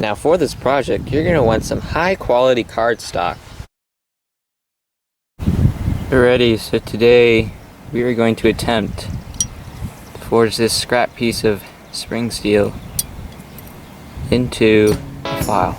Now for this project, you're going to want some high quality cardstock. Alrighty, so today we are going to attempt to forge this scrap piece of spring steel into a file.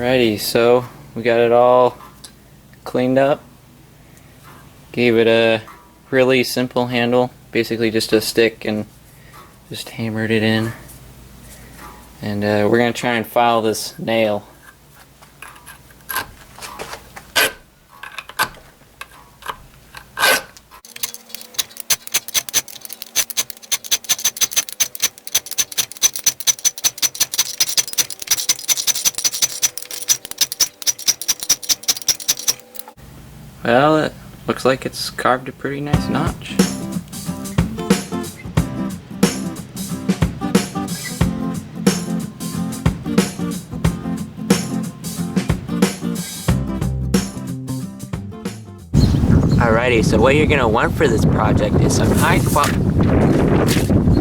Alrighty, so we got it all cleaned up. Gave it a really simple handle, basically just a stick, and just hammered it in. And we're going to try and file this nail Well, it looks like it's carved a pretty nice notch. Alrighty, so what you're going to want for this project is some high quality...